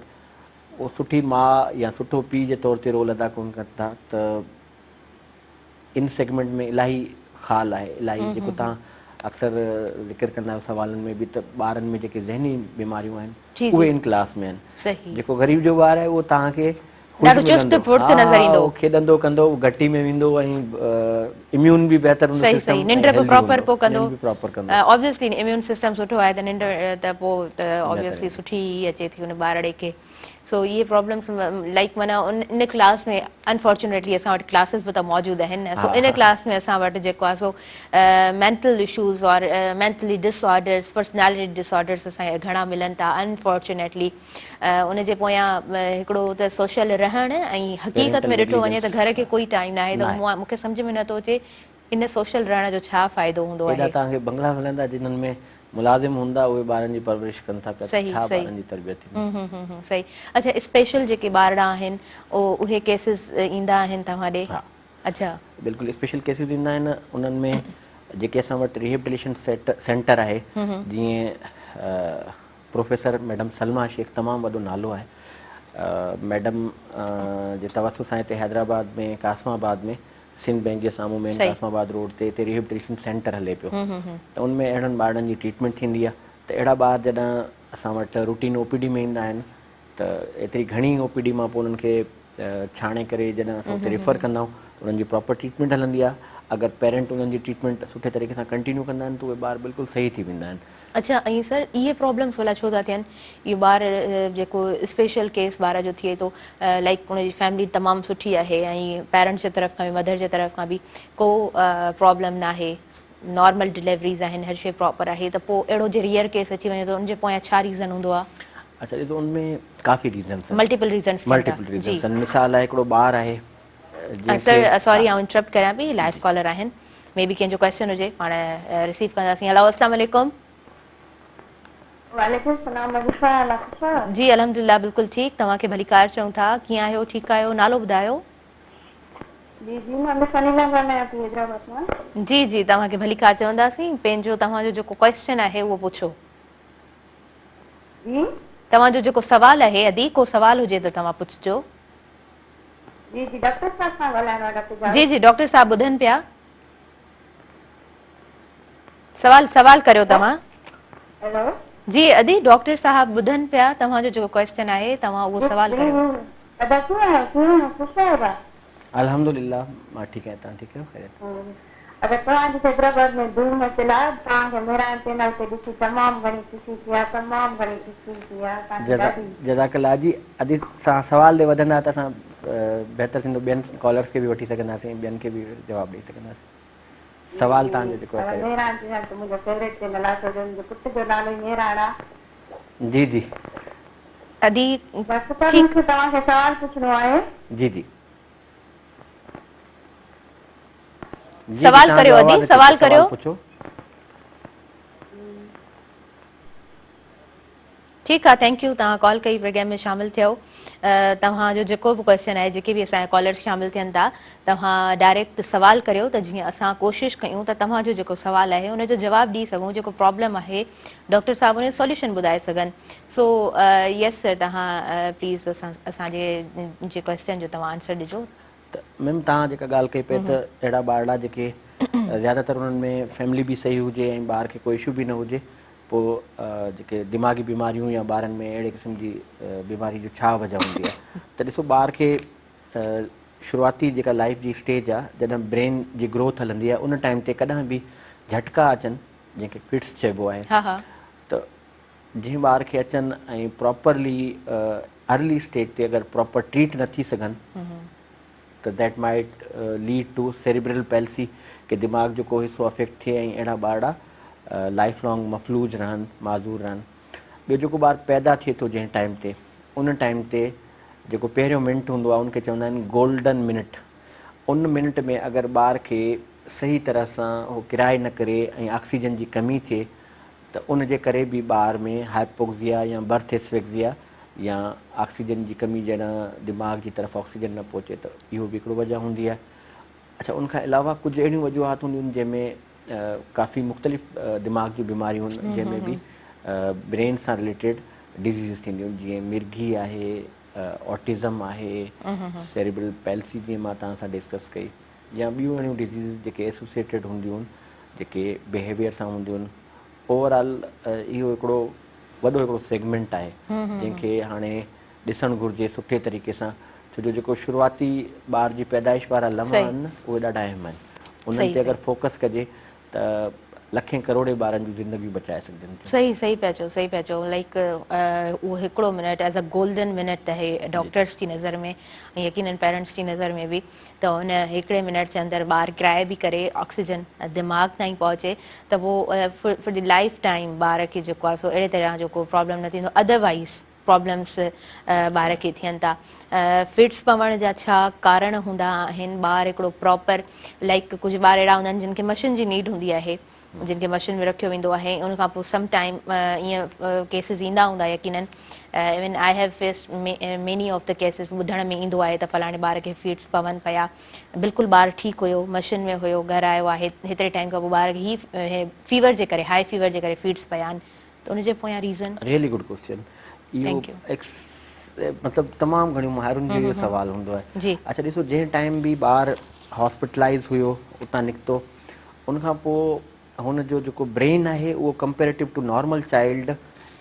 उहो सुठी माउ या सुठो पीउ जे तौर ते रोल अदा कोन कनि था। त इन सेगमेंट में इलाही ख़ाल आहे, इलाही जेको तव्हां अक्सर ज़िक्र कंदा आहियो सवालनि में बि, त ॿारनि में जेके ज़हनी बीमारियूं आहिनि उहे इन क्लास में आहिनि। जेको ग़रीब जो ॿारु आहे उहो तव्हांखे खेॾंदो कंदो, घटी में वेंदो, ऐं इम्यून बि बहितर हूंदो, निंड बि प्रॉपर पोइ कंदो, ऑब्वियसली इम्यून सिस्टम सुठो आहे त निंड त पोइ त ऑब्वियसली सुठी अचे थी हुन ॿारड़े खे। सो इहे प्रॉब्लम्स लाइक माना इन क्लास में अनफॉर्चुनेटली असां वटि क्लासिस बि त मौजूदु आहिनि। सो इन क्लास में असां वटि जेको आहे सो मेंटल इशूज़ और मेंटली डिसऑर्डर्स, पर्सनैलिटी डिसऑर्डर्स असांखे घणा मिलनि था अनफॉर्चुनेटली। उनजे पोयां हिकिड़ो त सोशल रहणु, ऐं हक़ीक़त में ॾिठो वञे त घर खे कोई टाइम न आहे। त मूंखे सम्झ में नथो अचे इन सोशल रहण जो छा फ़ाइदो हूंदो आहे। तव्हांखे बंगला मिलंदा जिन्हनि में मुलाज़िम हूंदा, उहे ॿारनि जी परवरिश कनि था पिया, छा ॿारनि जी तरबियत थींदी। सही। अच्छा, स्पेशल जेके ॿार आहिनि उहे केसिस ईंदा आहिनि तव्हां ॾे? हा अच्छा, बिल्कुलु स्पेशल केसिस ईंदा आहिनि। उन्हनि में जेके असां वटि रिहेबिलिटेशन सेंटर आहे, जीअं प्रोफेसर मैडम सलमा शेख, तमामु वॾो नालो आहे। मैडम जे तवसुस सां हिते हैदराबाद में कासमाबाद में सिंध बैंक जे साम्हूं में कासमाबाद रोड ते हिते रिहेबिलिटेशन सेंटर हले पियो, त उनमें अहिड़नि ॿारनि जी ट्रीटमेंट थींदी आहे। त अहिड़ा ॿार जॾहिं असां वटि रूटीन OPD में ईंदा आहिनि त एतिरी घणी OPD मां पोइ उन्हनि खे छाणे करे जॾहिं असां उते रेफर कंदा आहियूं, उन्हनि जी प्रॉपर ट्रीटमेंट हलंदी आहे। अगरि पेरेंट उन्हनि जी ट्रीटमेंट सुठे तरीक़े सां कंटिन्यू कंदा आहिनि त उहे ॿार बिल्कुलु सही थी वेंदा आहिनि। अच्छा, ऐं सर इहे प्रॉब्लम्स भला छो था थियनि? इहो ॿार जेको स्पेशल केस ॿार जो थिए थो, लाइक उनजी फैमिली तमामु सुठी आहे ऐं पेरेंट्स जे तरफ़ खां बि मदर जे तरफ़ खां बि को प्रॉब्लम न आहे, नॉर्मल डिलीवरीज़ आहिनि, हर शइ प्रॉपर आहे, त पोइ अहिड़ो जे रियर केस अची वञे त उनजे पोयां छा रीज़न हूंदो आहे? अच्छा, ॾिसो उनमें काफ़ी रीज़न्स आहिनि, मल्टीपल रीज़न्स आहिनि। मिसाल आहे, हिकिड़ो ॿारु आहे। सर सॉरी आउं इंटरप्ट करियां पई, लाइव कॉलर आहिनि, मे बी कंहिंजो क्वेश्चन हुजे पाण रिसीव कंदासीं। हेलो, अस्सलाम वालेकुम। वालेकुम सलाम, वज़ीफ़ा लाफ़ा। जी अल्हम्दुलिल्लाह, बिल्कुलु ठीकु। तव्हांखे भली कार चऊं था, कीअं आहियो? ठीकु आहियो? नालो ॿुधायो। जी जी, मां सनीला ॻाल्हायां थी हैदराबाद मां। जी जी, तव्हांखे भली कार चवंदासीं। पंहिंजो तव्हांजो जेको क्वेश्चन आहे उहो पुछो। जी, तव्हांजो जेको सवाल आहे, अदी को सवाल हुजे त तव्हां पुछिजो। जी जी, डॉक्टर साहब सां ॻाल्हाइणो आहे? डॉक्टर जी जी, डॉक्टर साहब ॿुधनि पिया। सवाल करियो तव्हां। हेलो जी अदी, डॉक्टर साहब ॿुधनि पिया, तव्हांजो जेको क्वेश्चन आहे तव्हां उहो सवाल करियो। अदा कीअं ख़ुशि आहियो? अल्हम्दुलिल्लाह, मां ठीकु आहियां। तव्हां ठीकु आहियो? अगरि तव्हांजी हैदराबाद में धूम मचियल आहे, तव्हांखे मेरा चैनल ते ॾिसी तमामु घणी ख़ुशी थी आहे, तमामु घणी ख़ुशी थी आहे। जज़ाकल्ला जी। अदी सां सवाल ते वधंदा त असां बहितर थींदो, ॿियनि कॉलर्स खे बि वठी सघंदासीं, ॿियनि खे बि जवाबु ॾेई सघंदासीं। सवाल तव्हांजो जेको आहे मुंहिंजो फेवरेट चैनल आहे, छो जो मुंहिंजे पुट जो नालो ई मेहरान आहे। जी जी अदी, बसि पर मूंखे तव्हांखे सवाल पुछणो आहे। जी जी, सवाल करियो अदी, सवाल करियो। पुछो। ठीकु आहे, थैंक यू। तव्हां कॉल कई, प्रोग्राम में शामिलु थियो। तव्हांजो जेको बि क्वेश्चन आहे, जेके बि असांजा कॉलर्स शामिलु थियनि था, तव्हां डायरेक्ट सवाल करियो त जीअं असां कोशिशि कयूं त तव्हांजो जेको सवाल आहे उनजो जवाबु ॾेई सघूं, जेको प्रॉब्लम आहे डॉक्टर साहब उन जो सॉल्यूशन ॿुधाए सघनि। सो यस, तव्हां प्लीज़ असांजे जे क्वेश्चन जो तव्हां आंसर ॾिजो। त मैम, तव्हां जेका ॻाल्हि कई पे त अहिड़ा ॿारड़ा जेके ज़्यादातर उन्हनि में फैमिली बि सही हुजे ऐं ॿार खे कोई इशू बि न हुजे, पोइ जेके दिमाग़ी बीमारियूं या ॿारनि में अहिड़े क़िस्म जी बीमारी जो छा वजह हूंदी आहे? त ॾिसो, ॿार खे शुरूआती जेका लाइफ जी स्टेज आहे, जॾहिं ब्रेन जी ग्रोथ हलंदी आहे, उन टाइम ते कॾहिं बि झटका अचनि, जंहिंखे फिट्स चइबो आहे, त जंहिं ॿार खे अचनि ऐं प्रॉपरली अर्ली स्टेज ते अगरि प्रॉपर ट्रीट न थी सघनि त दैट माइट लीड टू सेरिब्रल पैल्सी, के दिमाग़ जो को हिसो अफेक्ट थिए ऐं अहिड़ा ॿारड़ा लाइफ लॉन्ग मफ़लूज रहनि, माज़ूर रहनि। ॿियो जेको ॿारु पैदा थिए थो जंहिं टाइम ते, उन टाइम ते जेको पहिरियों मिनट हूंदो आहे उनखे चवंदा आहिनि गोल्डन मिनट। उन मिनट में अगरि ॿार खे सही तरह सां उहो किराए न करे ऐं ऑक्सीजन जी कमी थिए त उन जे करे बि ॿार में हाइपोक्सिया या बर्थ एस्फेक्सिया या ऑक्सीजन जी कमी, जॾहिं दिमाग़ जी तरफ़ ऑक्सीजन न पहुचे, त इहो बि हिकिड़ो वजह हूंदी आहे। अच्छा, उनखां अलावा कुझु अहिड़ियूं वजूहात हूंदियूं आहिनि जंहिंमें काफ़ी मुख़्तलिफ़ दिमाग़ जूं बीमारियूं आहिनि, जंहिंमें बि ब्रेन सां रिलेटेड डिज़ीज़ थींदियूं आहिनि, जीअं मिर्गी आहे, ऑटिज़म आहे, सेरिब्रल पैल्सी जीअं मां तव्हां सां डिस्कस कई, या ॿियूं अहिड़ियूं डिज़ीज़ जेके एसोसिएटेड हूंदियूं आहिनि, जेके बिहेवियर सां हूंदियूं आहिनि। ओवरऑल इहो हिकिड़ो वॾो हिकिड़ो सेगमेंट आहे जंहिंखे हाणे ॾिसणु घुरिजे सुठे तरीक़े सां, छो जो जेको शुरूआती ॿार जी पैदाइश वारा लम्हा आहिनि उहे ॾाढा अहम आहिनि। उन्हनि ते अगरि फोकस कजे त लखें करोड़े ॿारनि जूं ज़िंदगियूं बचाए सघजनि। सही पिया चओ। लाइक उहो हिकिड़ो minute as a golden minute आहे डॉक्टर्स जी नज़र में ऐं यकीनन पेरेंट्स जी नज़र में बि, त उन हिकिड़े मिनट जे अंदरि ॿारु किराए बि करे, ऑक्सीजन दिमाग़ ताईं पहुचे, त पोइ फॉर द लाइफ टाइम ॿार खे जेको आहे सो अहिड़े तरह जो को प्रॉब्लम न थींदो। अदरवाइज़ प्रॉब्लम्स ॿार खे थियनि था। फिट्स पवण जा छा कारण हूंदा आहिनि? ॿारु हिकिड़ो प्रॉपर, लाइक कुझु ॿार अहिड़ा हूंदा आहिनि जिन खे मशीन जी नीड हूंदी आहे, जिन खे मशीन में रखियो वेंदो आहे उन खां पोइ सम टाइम ईअं केसिस ईंदा हूंदा यकीनन even I have faced many of the cases ॿुधण में ईंदो आहे त फलाणे ॿार खे फीड्स पवनि पिया बिल्कुलु ॿारु ठीकु हुयो मशीन में हुयो घरु आयो आहे हेतिरे टाइम खां पोइ ॿार खे ही फीवर जे करे हाई फीवर जे करे फीड्स पिया आहिनि त उनजे पोयां रीज़न रियली गुड क्वेश्चन इहो मतिलबु तमामु घणियूं माहिरुनि जो इहो सुवालु हूंदो आहे जी अच्छा ॾिसो जंहिं टाइम बि ॿारु हॉस्पिटलाइज़ हुयो उतां निकितो उनखां पोइ हुनजो जेको ब्रेन आहे उहो कंपेरेटिव टू नॉर्मल चाइल्ड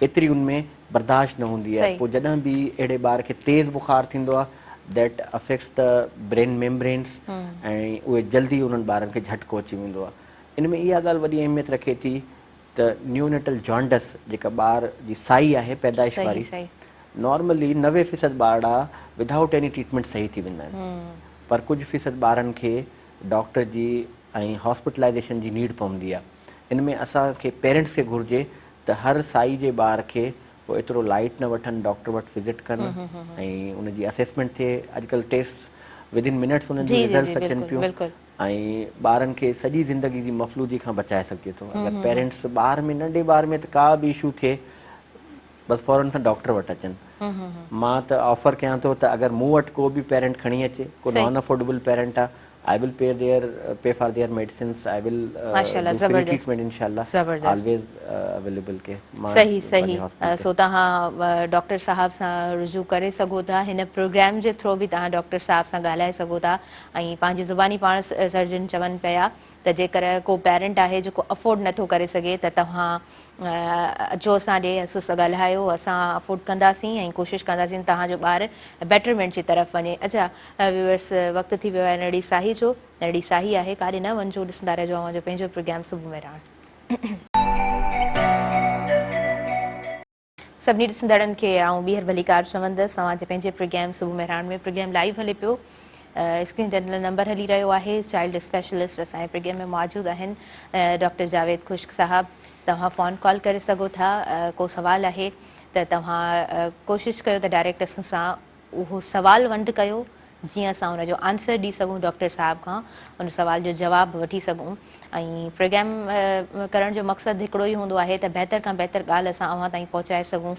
एतिरी उनमें बर्दाश्त न हूंदी आहे पोइ जॾहिं बि अहिड़े ॿार खे तेज़ बुखार थींदो आहे that affects the brain membranes ऐं उहे जल्दी उन्हनि ॿारनि खे झटको अची वेंदो आहे इन में इहा ॻाल्हि वॾी अहमियत रखे थी त न्यूनेटल जॉन्डस जेका ॿार जी साई आहे पैदाइश वारी नॉर्मली 90% ॿार विदाउट एनी ट्रीटमेंट सही थी वेंदा आहिनि पर कुझु फ़ीसद ॿारनि खे डॉक्टर जी ऐं हॉस्पिटलाइज़ेशन जी नीड पवंदी आहे इन में असांखे पेरेंट्स खे घुरिजे त हर साई जे ॿार खे पोइ एतिरो लाइट न वठनि डॉक्टर वटि विज़िट कनि ऐं उनजी असेसमेंट थिए अॼुकल्ह टेस्ट विदिन मिनट्स उन्हनि जी रिज़ल्ट्स अचनि पियूं ऐं ॿारनि खे सॼी ज़िंदगी जी मफ़लूजी खां बचाए सघे थो अगरि पेरेंट्स ॿार में नंढे ॿार में त का बि इशू थिए बसि फौरन सां डॉक्टर वटि अचनि मां त ऑफर कयां थो त अगरि मूं वटि को बि पेरेंट खणी अचे को नॉन अफोर्डेबल पेरेंट आहे I will pay for their medicines. I will do free treatment inshallah. Always available के. सही सही सो तव्हां डॉक्टर साहब सां रुजू करे सघो था हिन प्रोग्राम जे थ्रू बि तव्हां डॉक्टर साहब सां ॻाल्हाए सघो था ऐं पंहिंजी ज़ुबानी पाण सर्जन चवनि पिया त जेकर को पेरेंट आहे जेको अफोर्ड नथो करे सघे त तव्हां अचो असां ॾे असां ॻाल्हायो असां अफोर्ड कंदासीं ऐं कोशिशि कंदासीं तव्हांजो ॿारु बेटरमेंट जी तरफ़ वञे अच्छा व्यूअर्स वक़्तु थी वियो आहे नड़ी साही जो नड़ी साही आहे काॾे न वञिजो ॾिसंदा रहिजो अवांजो पंहिंजो प्रोग्राम सुबुह में रहण सभिनी ॾिसंदड़नि खे आउं ॿीहर भलीकार चवंदसि तव्हांजे पंहिंजे प्रोग्राम सुबुह में रहण में प्रोग्राम लाइव हले पियो स्क्रीन ते नंबर हली रहियो आहे चाइल्ड स्पेशलिस्ट असांजे प्रोग्राम में मौजूदु आहिनि डॉक्टर जावेद खुश्क साहब तव्हां फ़ोन कॉल करे सघो था को सुवालु आहे त तव्हां कोशिशि कयो त डायरेक्ट असां सां उहो सुवालु वंड कयो जीअं असां हुनजो आंसर ॾेई सघूं डॉक्टर साहब खां हुन सुवाल जो जवाबु वठी सघूं ऐं प्रोग्राम करण जो मक़सदु हिकिड़ो ई हूंदो आहे त बहितर खां बहितर ॻाल्हि असां अव्हां ताईं पहुचाए सघूं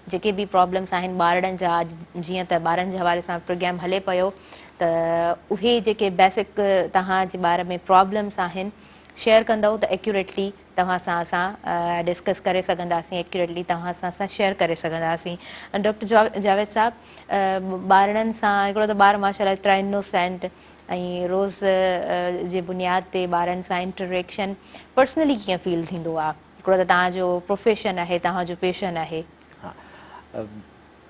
जेके बि प्रॉब्लम्स आहिनि ॿारनि जा जीअं त ॿारनि जे हवाले सां प्रोग्राम हले पियो त उहे जेके बेसिक तव्हांजे ॿार में प्रॉब्लम्स आहिनि शेयर कंदव त एक्यूरेटली तव्हां सां असां डिस्कस करे सघंदासीं एक्यूरेटली तव्हां सां असां शेयर करे सघंदासीं डॉक्टर जावेद साहब ॿारनि सां हिकिड़ो त ॿार माशाल्लाह एतिरा इनोसेंट ऐं रोज़ जे बुनियाद ते ॿारनि सां इंटरेक्शन पर्सनली कीअं फील थींदो आहे हिकिड़ो त तव्हांजो प्रोफेशन आहे तव्हांजो पेशन आहे हा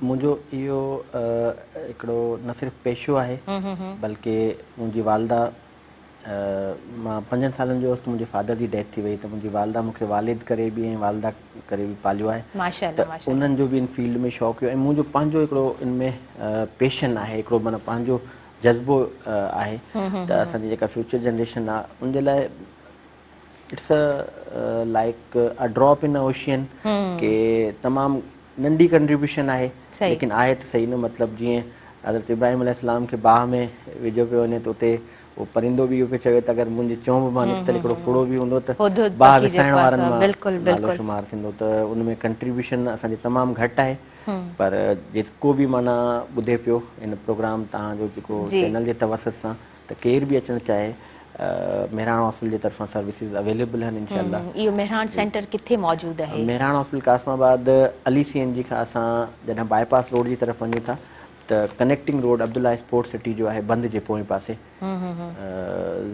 मुंहिंजो इहो हिकिड़ो न सिर्फ़ु पेशो आहे बल्कि मुंहिंजी वालदा मां 5 सालनि जो हुअसि त मुंहिंजे फादर जी डेथ थी वई त मुंहिंजी वालदा मूंखे वालिद करे बि ऐं वालदा करे बि पालियो आहे त उन्हनि जो बि इन फील्ड में शौक़ु हुयो ऐं मुंहिंजो पंहिंजो हिकिड़ो इन में पेशन आहे हिकिड़ो माना पंहिंजो जज़्बो आहे त असांजी जेका फ्यूचर जनरेशन आहे उनजे लाइ it's like a drop in a ocean के तमामु नंढी कंट्रीब्यूशन आहे लेकिन आहे त सही न मतिलबु जीअं हज़रत इब्राहिम अलैहिस्सलाम खे बाह में विझो पियो वञे त उते उहो परिंदो बि इहो पियो चवे त अगरि मुंहिंजे चौंब मां निकितल हिकिड़ो फुड़ो बि हूंदो त बाह विसाइण वारनि मां नालो शुमार थींदो त उन में कंट्रीब्यूशन असांजी तमामु घटि आहे पर जेको बि माना ॿुधे पियो इन प्रोग्राम तव्हांजो जेको चैनल जे तवसत सां त केरु बि अचणु चाहे मेहराण हॉस्पिटल जे तरफ़ां सर्विसिस अवेलेबल आहिनि इंशाल्लाह इहो मेहराण सेंटर किथे मौजूदु आहे मेहराण हॉस्पिटल कासमाबाद अली CNG खां असां जॾहिं बाईपास रोड जी तरफ़ वञूं था त connecting road Abdullah sports city जो आहे बंदि जे पोएं पासे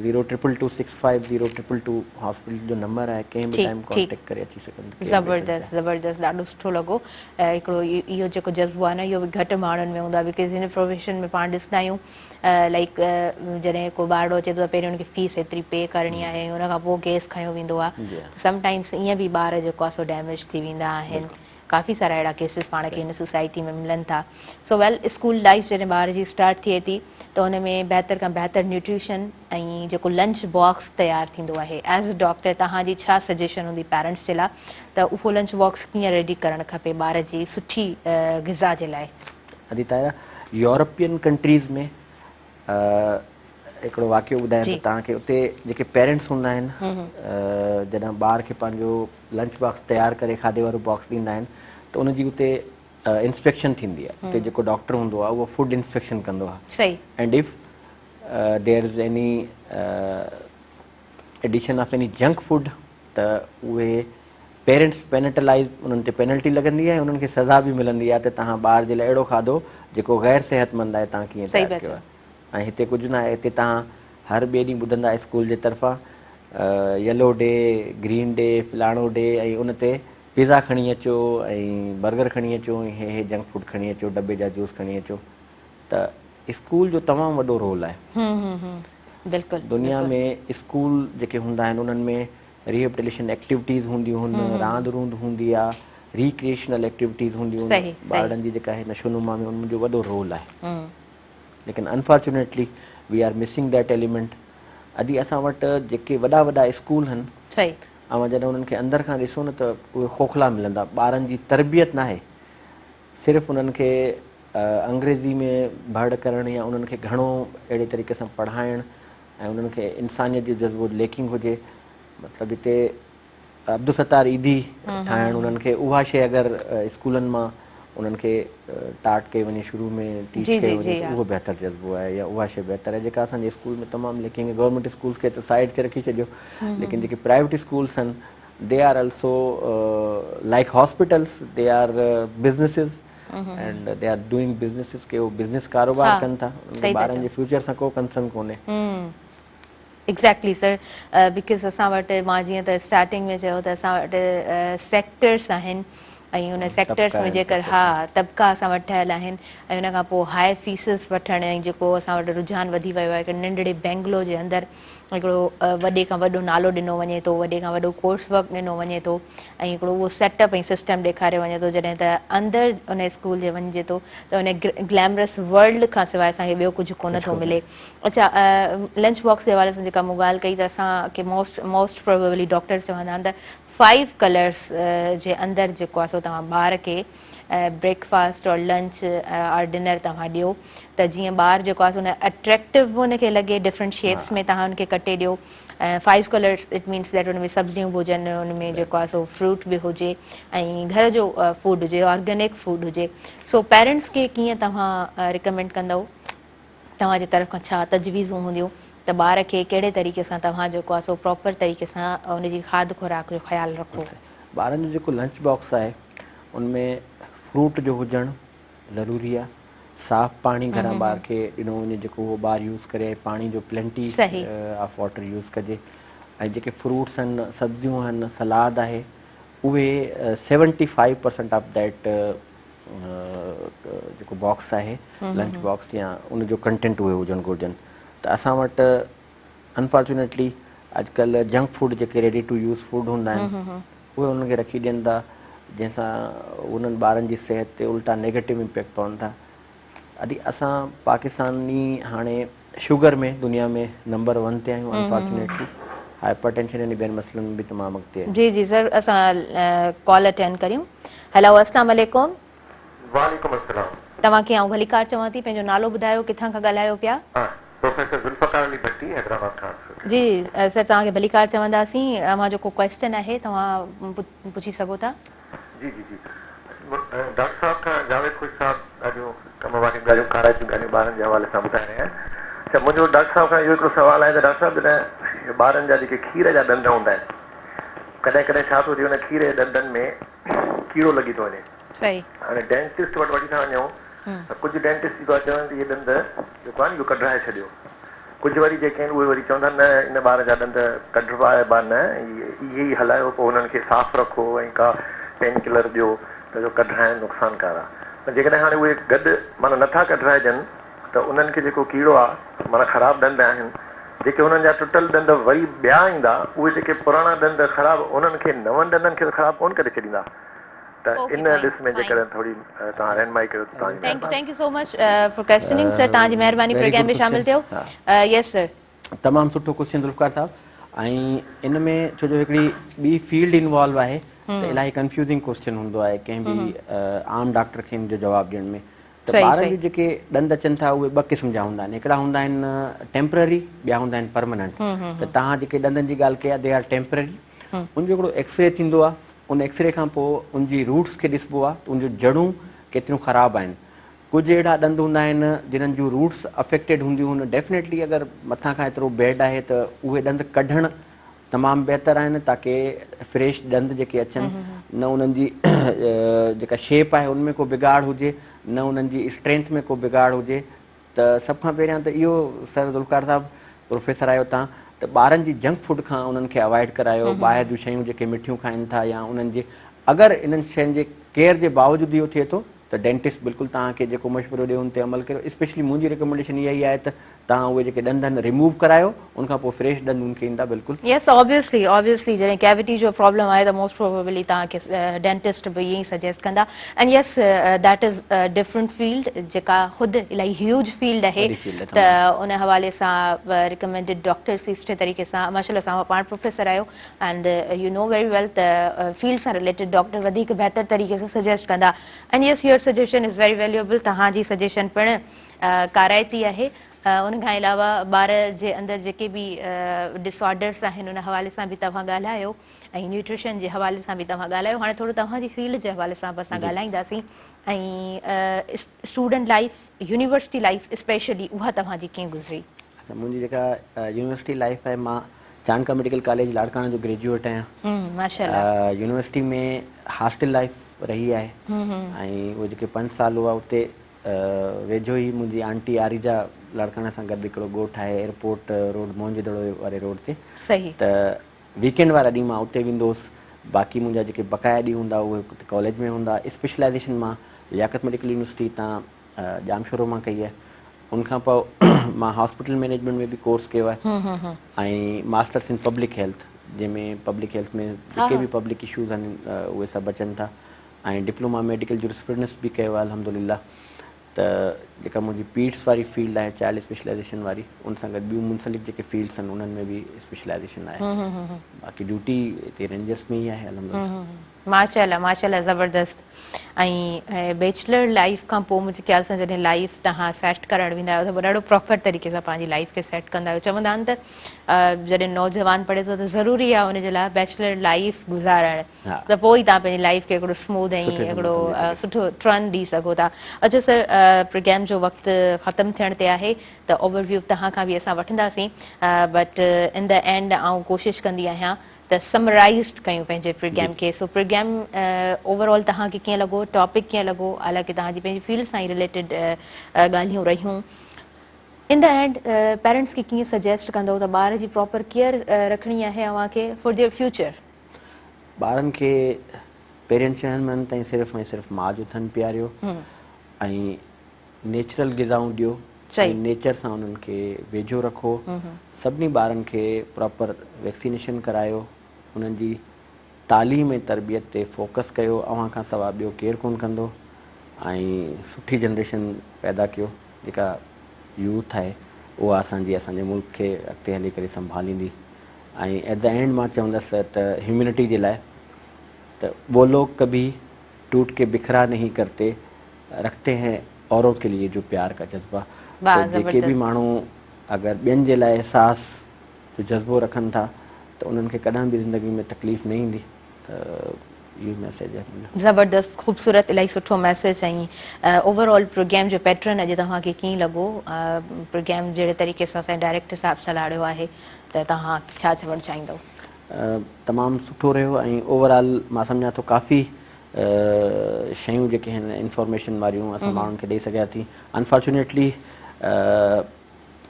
02226502222 हॉस्पिटल जो नंबर आहे कंहिं बि टाइम कॉन्टेक्ट करे अची सघंदा ज़बरदस्त ज़बरदस्त ॾाढो सुठो लॻो हिकिड़ो इहो जेको जज़्बो आहे न इहो बि घटि माण्हुनि में हूंदो आहे बिकॉज़ हिन प्रोफेशन में पाण ॾिसंदा आहियूं लाइक जॾहिं को ॿारड़ो अचे थो त पहिरियों हुनखे फीस एतिरी पे करणी आहे हुन खां पोइ केस खयो वेंदो आहे समटाइम्स ईअं बि ॿार जेको आहे सो डैमेज थी वेंदा आहिनि काफ़ी सारा अहिड़ा केसिस पाण खे हिन सोसाइटी में मिलनि था सो वेल स्कूल लाइफ जॾहिं ॿार जी स्टार्ट थिए थी त हुन में बहितर खां बहितर न्यूट्रिशन ऐं जेको लंच बॉक्स तयारु थींदो आहे एज़ अ डॉक्टर तव्हांजी छा सजेशन हूंदी पेरेंट्स जे लाइ त उहो लंच बॉक्स कीअं रेडी करणु खपे ॿार जी सुठी ग़िज़ा जे लाइ अदिताया यूरोपियन कंट्रीज़ में हिकिड़ो वाक़ियो ॿुधायां जी। त तव्हांखे उते जेके पेरेंट्स हूंदा आहिनि जॾहिं ॿार खे पंहिंजो लंच बॉक्स तयारु करे खाधे वारो बॉक्स ॾींदा आहिनि त उनजी उते इंस्पेक्शन थींदी आहे। उते जेको डॉक्टर हूंदो आहे उहो फूड इंस्पेक्शन कंदो आहे। सही। And if there is any addition of any junk food त उहे पेरेंट्स पेनल्टाइज़ उन्हनि ते पेनल्टी लॻंदी आहे, उन्हनि खे सज़ा बि मिलंदी आहे त तव्हां ॿार जे लाइ अहिड़ो खाधो जेको गैर सिहतमंद आहे तव्हां कीअं सही तयारु पिया कयो आहे। ऐं हिते कुझु न आहे, हिते तव्हां हर ॿिए ॾींहुं ॿुधंदा स्कूल जे तरफ़ां येलो डे, ग्रीन डे, फलाणो डे, ऐं उन ते पिज़्ज़ा खणी अचो ऐं बर्गर खणी अचो ऐं हे जंक फूड खणी अचो, डॿे जा जूस खणी अचो। त स्कूल जो तमामु वॾो रोल आहे। बिल्कुलु दुनिया में स्कूल जेके हूंदा आहिनि उन्हनि में रिहेबिलिटेशन एक्टिविटीज़ हूंदियूं आहिनि, रांदि रूंद हूंदी आहे, रिक्रिएशनल एक्टिविटीज़ हूंदियूं आहिनि, ॿारनि जी जेका आहे नशोनुमा में उनजो वॾो रोल आहे। लेकिन unfortunately we are missing that element. अॼु असां वटि जेके वॾा वॾा स्कूल आहिनि ऐं जॾहिं उन्हनि खे अंदरि खां ॾिसो न त उहे खोखला मिलंदा। ॿारनि जी तरबियत नाहे, सिर्फ़ु उन्हनि खे अंग्रेज़ी में भड़ करणु या उन्हनि खे घणो अहिड़े तरीक़े सां पढ़ाइणु ऐं उन्हनि खे इंसानियत जो जज़्बो लेकिंग हुजे। मतिलबु हिते अब्दुल सत्तार ईदी ठाहिणु, उन्हनि खे उहा शइ अगरि स्कूलनि मां उन्हनि खे टाट कई वञे, शुरू में टीच कयो वञे त उहो बहितरु जज़्बो आहे या उहा शइ बहितरु आहे जेका असांजे स्कूल में तमामु लेकिन है। गवर्नमेंट स्कूल्स खे त साइड ते रखी छॾियो, लेकिन जेके प्राइवेट स्कूल्स आहिनि they are also like hospitals, they are businesses and they are doing businesses के उहो बिज़नेस कारोबार कनि था। उनखे ॿारनि जे फ्यूचर सां को कंसर्न कोन्हे। एक्ज़ैक्टली सर, बिकॉज़ असां वटि मां जीअं त स्टार्टिंग में चयो त असां वटि सेक्टर्स आहिनि ऐं उन सेक्टर्स में जेकर तबका असां वटि ठहियल आहिनि ऐं उन खां पोइ हाई फीसिस वठणु ऐं जेको असां वटि रुझान वधी वियो आहे कि नंढड़े बेंगलो जे अंदरि हिकिड़ो वॾे खां वॾो नालो ॾिनो वञे थो, वॾे खां वॾो कोर्स वर्क ॾिनो वञे थो ऐं हिकिड़ो उहो सेटअप ऐं सिस्टम ॾेखारियो वञे थो। जॾहिं त अंदरि उन स्कूल जे वञिजे थो त उन ग्लैमरस वर्ल्ड खां सवाइ असांखे ॿियो कुझु कोन थो मिले। अच्छा, लंच बॉक्स जे हवाले सां जेका मूं ॻाल्हि कई त असांखे मोस्ट प्रोबेबली डॉक्टर्स चवंदा आहिनि त 5 कलर्स जे अंदरि जेको आहे सो तव्हां ॿार खे ब्रेकफास्ट और लंच और डिनर तव्हां ॾियो त जीअं ॿारु जेको आहे सो उन अट्रैक्टिव बि हुनखे लॻे, डिफरेंट शेप्स में तव्हां हुनखे कटे ॾियो। 5 कलर्स इट मीन्स दैट उन में सब्जियूं बि हुजनि, उन में जेको आहे सो फ्रूट बि हुजे ऐं घर जो फूड हुजे, ऑर्गेनिक फूड हुजे। सो पेरेंट्स खे कीअं तव्हां रिकमेंड कंदव, तव्हांजे तरफ़ खां छा तजवीज़ूं हूंदियूं त ॿार खे कहिड़े तरीक़े सां तव्हां जेको आहे सो प्रॉपर तरीक़े सां उनजी खाद खुराक जो ख़्यालु रखो? ॿारनि जो जेको लंच बॉक्स आहे उनमें फ्रूट जो हुजणु ज़रूरी आहे, साफ़ पाणी घरां ॿार खे ॾिनो वञे जेको उहो ॿारु यूज़ करे, पाणी जो प्लेंटी ऑफ वाटर यूज़ कजे। ऐं जेके फ्रूट्स आहिनि, सब्जियूं आहिनि, सलाद आहे, उहे 75% ऑफ दैट जेको बॉक्स आहे लंच बॉक्स या उनजो कंटेंट उहे हुजणु घुरिजनि। त असां वटि अनफॉर्चुनेटली अॼुकल्ह जंक फूड जेके रेडी टू यूज़ फूड हूंदा आहिनि उहे उन्हनि खे रखी ॾियनि था, जंहिंसां उन्हनि ॿारनि जी सिहत ते उल्टा नेगेटिव इम्पैक्ट पवनि था। अॼु असां पाकिस्तानी हाणे शुगर में दुनिया में नंबर 1 ते आहियूं अनफॉर्चुनेटली। हाइपर टेंशन यानी ॿियनि मसइलनि में बि तमामु अॻिते आहे। जी जी सर, असां कॉल अटेंड करियूं। हेलो, अस्सलाम वालेकुम। वालेकुम अस्सलाम। तव्हां कीअं? भलीकार चवां थी, पंहिंजो नालो ॿुधायो, किथां खां ॻाल्हायो पिया? प्रोफेसर ज़ुल्फ़कार अली भट्टी, हैदराबाद खां। जी सर, तव्हांखे भलीकार चवंदासीं। मां जेको क्वेश्चन आहे तव्हां पुछी सघो था। जी जी जी, डॉक्टर साहब खां जावेद खुश साहब ॾाढियूं कम वारियूं ॻाल्हियूं खाराइतियूं ॻाल्हियूं ॿारनि जे हवाले सां ॿुधाए रहिया आहिनि। अच्छा, मुंहिंजो डॉक्टर साहब खां इहो हिकिड़ो सुवालु आहे त डॉक्टर साहब जॾहिं ॿारनि जा जेके खीर जा ॾंद हूंदा आहिनि, कॾहिं कॾहिं छा थो थिए हुन खीर जे ॾंदनि में कीड़ो लॻी थो वञे। सही। हाणे डेंटिस्ट वटि वठी था वञूं त कुझु डेंटिस्ट थी था चवनि त इहे ॾंद जेको आहे इहो कढाए छॾियो। कुझु वरी जेके आहिनि उहे वरी चवंदा न इन ॿार जा ॾंद कढिबा न, इहे ई हलायो, पोइ हुननि खे साफ़ु रखो ऐं का पेन किलर ॾियो त जो कढाइण नुक़सानकार आहे। पर जेकॾहिं हाणे उहे गॾु माना नथा कढाइजनि त उन्हनि खे जेको कीड़ो आहे माना ख़राबु ॾंद आहिनि, जेके हुननि जा टुटल ॾंद वरी ॿिया ईंदा, उहे जेके पुराणा ॾंद ख़राबु उन्हनि खे नवनि ॾंदनि खे ख़राबु कोन करे छॾींदा। त इन ॾिस में जेकॾहिं थोरी तव्हां रहनुमाई कयो त तव्हांजी thank you so much for questioning sir, तव्हांजी महिरबानी प्रोग्राम में शामिल थियो। यस सर, तमामु सुठो क्वेश्चन ज़ुल्फ़कार साहब। ऐं इन में छो जो हिकिड़ी ॿी फील्ड इन्वॉल्व आहे त इलाही कंफ्यूज़िंग क्वेश्चन हूंदो आहे कंहिं बि आम डॉक्टर खे हिन जो जवाबु ॾियण में। त सही, ॿारनि सही। जूं जेके ॾंद अचनि था उहे ॿ क़िस्म जा हूंदा आहिनि, हिकिड़ा हूंदा आहिनि टेम्पररी, ॿिया हूंदा आहिनि परमानेंट। त तव्हां जेके ॾंदनि जी ॻाल्हि कई आहे दे आर टेम्पररी। उनजो हिकिड़ो एक्सरे थींदो आहे, उन एक्सरे खां पोइ उनजी रूट्स खे ॾिसबो आहे त उनजूं जड़ूं केतिरियूं ख़राबु आहिनि। कुझु अहिड़ा ॾंद हूंदा आहिनि जिन्हनि जूं रूट्स अफेक्टेड हूंदियूं आहिनि, डेफिनेटली अगरि मथां खां एतिरो बैड आहे त उहे ॾंद कढणु तमामु बहितर आहिनि ताकी फ्रेश ॾंद जेके अचनि, न उन्हनि जी जेका शेप आहे उनमें को बिगाड़ हुजे, न उन्हनि जी स्ट्रेंथ में को बिगाड़ हुजे। त सभ खां पहिरियां त इहो सर ज़ुल्फ़िकार साहब प्रोफेसर आहियो तव्हां, त ॿारनि जी जंक फूड खां उन्हनि खे अवॉइड करायो, ॿाहिरि जूं शयूं जेके मिठियूं खाइनि था या उन्हनि जे अगरि इन्हनि शयुनि जे केयर जे बावजूदि इहो थिए थो त डेंटिस्ट बिल्कुलु तव्हांखे जेको मशवरो ॾियो उन ते अमल करियो। स्पेशली मुंहिंजी रिकमेंडेशन इहा ई आहे त तव्हां उहे जेके ॾंद आहिनि रिमूव करायो, उनखां पोइ फ्रेश ॾंद उनखे ईंदा बिल्कुलु। यस, ऑब्वियसली जॾहिं कैविटी जो प्रॉब्लम आहे त मोस्ट प्रोबेबली तव्हांखे डेंटिस्ट बि ईअं ई सजेस्ट कंदा। And Yes, that is different field जेका ख़ुदि इलाही ह्यूज फील्ड आहे। वॾी field आहे त उन हवाले सां रिकमेंडेड डॉक्टर्स सुठे तरीक़े सां माशाल्लाह सां पाण प्रोफेसर आहियो एंड यू नो वेरी वेल त फील्ड सां रिलेटेड डॉक्टर वधीक बहितर तरीक़े सां सजेस्ट कंदा। And Yes, your suggestion is very valuable. तव्हांजी सजेशन पिणु काराइती आहे। उन खां अलावा ॿार जे अंदरि जेके बि डिसऑर्डर्स आहिनि उन हवाले सां बि तव्हां ॻाल्हायो ऐं न्यूट्रिशन जे हवाले सां बि तव्हां ॻाल्हायो। हाणे थोरो तव्हांजी फील्ड जे हवाले सां बि असां ॻाल्हाईंदासीं ऐं student life, university life specially, उहा तव्हांजी कीअं गुज़री? अच्छा, मुंहिंजी जेका यूनिवर्सिटी लाइफ आहे, मां चाणका मेडिकल कॉलेज लाड़काना जो ग्रेजुएट आहियां। माशाल्लाह। यूनिवर्सिटी में हॉस्टल लाइफ रही आहे ऐं उहे जेके 5 साल हुआ उते वेझो ई मुंहिंजी आंटी आरिजा लाड़काना सां गॾु हिकिड़ो ॻोठु आहे एयरपोर्ट रोड, मोहनजोदड़ो वारे रोड ते। सही। त वीकेंड वारा ॾींहुं मां उते वेंदो हुउसि। बाक़ी मुंहिंजा जेके बक़ाया ॾींहं हूंदा उहे कॉलेज में हूंदा। स्पेशलाइज़ेशन मां लियाकत मेडिकल यूनिवर्सिटी तां जामशोरो मां कई आहे। उनखां पोइ मां हॉस्पिटल मैनेजमेंट में बि कोर्स कयो आहे ऐं मास्टर्स इन पब्लिक हेल्थ, जंहिंमें पब्लिक हेल्थ में जेके बि पब्लिक इशूज़ आहिनि उहे सभु अचनि था, ऐं डिप्लोमा मेडिकल जूरिस्प्रूडेंस बि कयो आहे अल्हम्दुलिल्लाह। त जेका मुंहिंजी पीट्स वारी फील्ड आहे, चाइल्ड स्पेशलाइज़ेशन वारी, उन सां गॾु ॿियूं मुंसलिक जेके फील्ड्स आहिनि उन्हनि में बि स्पेशलाइज़ेशन आहे। बाक़ी ड्यूटी हिते रेंजर्स में ई आहे अल्हम्दुलिल्लाह। माशाल्लाह, माशाल्लाह, ज़बरदस्त। ऐं बैचलर लाइफ खां पोइ मुंहिंजे ख़्याल सां जॾहिं लाइफ तव्हां सेट करणु वेंदा आहियो त पोइ ॾाढो प्रॉपर तरीक़े सां पंहिंजी लाइफ खे सेट कंदा आहियो। चवंदा आहिनि त जॾहिं नौजवान पढ़े थो त ज़रूरी आहे हुनजे लाइ बैचलर लाइफ गुज़ारणु, त पोइ ई तव्हां पंहिंजी लाइफ खे हिकिड़ो स्मूथ ऐं हिकिड़ो सुठो टर्न ॾेई सघो था। अच्छा सर, प्रोग्राम जो वक़्तु ख़तमु थियण ते आहे त ओवरव्यू तव्हां खां बि असां वठंदासीं, बट इन द एंड आउं कोशिशि कंदी आहियां त समराइज़्ड कयूं पंहिंजे प्रोग्राम खे। सो प्रोग्राम ओवरऑल तव्हांखे कीअं लॻो, टॉपिक कीअं लॻो? हालांकि तव्हांजी पंहिंजी फील्ड सां ई रिलेटेड ॻाल्हियूं रहियूं। इन द एंड पेरेंट्स खे कीअं सजेस्ट कंदो त ॿार जी प्रॉपर केयर रखणी आहे अव्हांखे फॉर देयर फ्यूचर? ॿारनि खे पहिरियनि 6 महीननि ताईं सिर्फ़ु ऐं सिर्फ़ु माउ जो थन पीआरियो ऐं नेचुरल ग़िज़ाऊं ॾियो ऐं नेचर सां उन्हनि खे वेझो रखो। सभिनी ॿारनि खे प्रॉपर वैक्सीनेशन करायो, उन्हनि जी तालीम ऐं तरबियत ते फोकस कयो। अव्हां खां सवाइ ॿियो केरु कोन कंदो ऐं सुठी जनरेशन पैदा कयो। जेका यूथ आहे उहा असांजे मुल्क खे अॻिते हली करे संभालींदी। ऐं एट द एंड मां चवंदुसि त ह्यूमैनिटी जे लाइ त वो लोग कभी टूट के बिखरा नहीं करते, रखते हैं औरों के लिए जो प्यार का जज्बा। त जेके बि माण्हू अगरि ॿियनि जे लाइ एहसास जो जज़्बो रखनि था त उन्हनि खे कॾहिं बि ज़िंदगी में तकलीफ़ न ईंदी। त इहो मैसेज आहे। ज़बरदस्त, ख़ूबसूरत, इलाही सुठो मैसेज। ऐं ओवरऑल प्रोग्राम जो पैटर्न अॼु तव्हांखे कीअं लॻो? प्रोग्राम जहिड़े तरीक़े सां असांजे डायरेक्टर साहब सलाहियो आहे त तव्हां छा चवणु चाहींदव? तमामु सुठो रहियो ऐं ओवरऑल मां सम्झां थो काफ़ी शयूं जेके आहिनि इंफॉर्मेशन वारियूं असां माण्हुनि खे ॾेई सघिया थी। अनफॉर्चुनेटली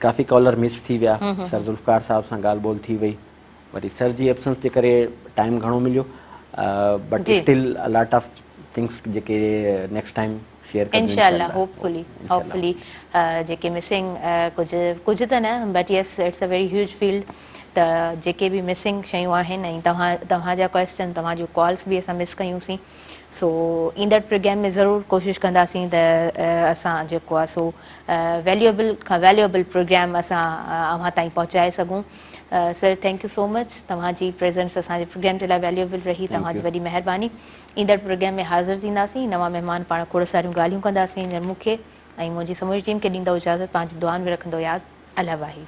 काफ़ी कॉलर मिस थी विया। सर ज़ुल्फ़िकार साहब सां ॻाल्हि ॿोल थी वई, वरी सर जी एब्सेंस जे करे टाइम घणो मिलियो, but still a lot of things जेके नेक्स्ट टाइम शेयर कयूं इंशाल्लाह, होपफुली जेके मिसिंग कुझु त न, but Yes it's a very huge field त जेके बि मिसिंग शयूं आहिनि ऐं तव्हांजा क्वेश्चन तव्हांजो कॉल्स बि असां मिस कयूंसीं। सो ईंदड़ प्रोग्राम में ज़रूरु कोशिशि कंदासीं त असां जेको आहे सो वैल्यूएबल खां वैल्यूएबल प्रोग्राम असां अव्हां ताईं पहुचाए सघूं। Sir thank you so much, तव्हांजी प्रेज़ेंस असांजे प्रोग्राम जे लाइ वैल्यूएबल रही, तव्हांजी वॾी महिरबानी। ईंदड़ प्रोग्राम में हाज़िर थींदासीं, नवां महिमान पाण खोड़ सारियूं ॻाल्हियूं कंदासीं। हींअर मूंखे ऐं मुंहिंजी समूरी टीम खे ॾींदो इजाज़त, पंहिंजी दुआनि में रखंदो यादि। अल्लाह वाहिद।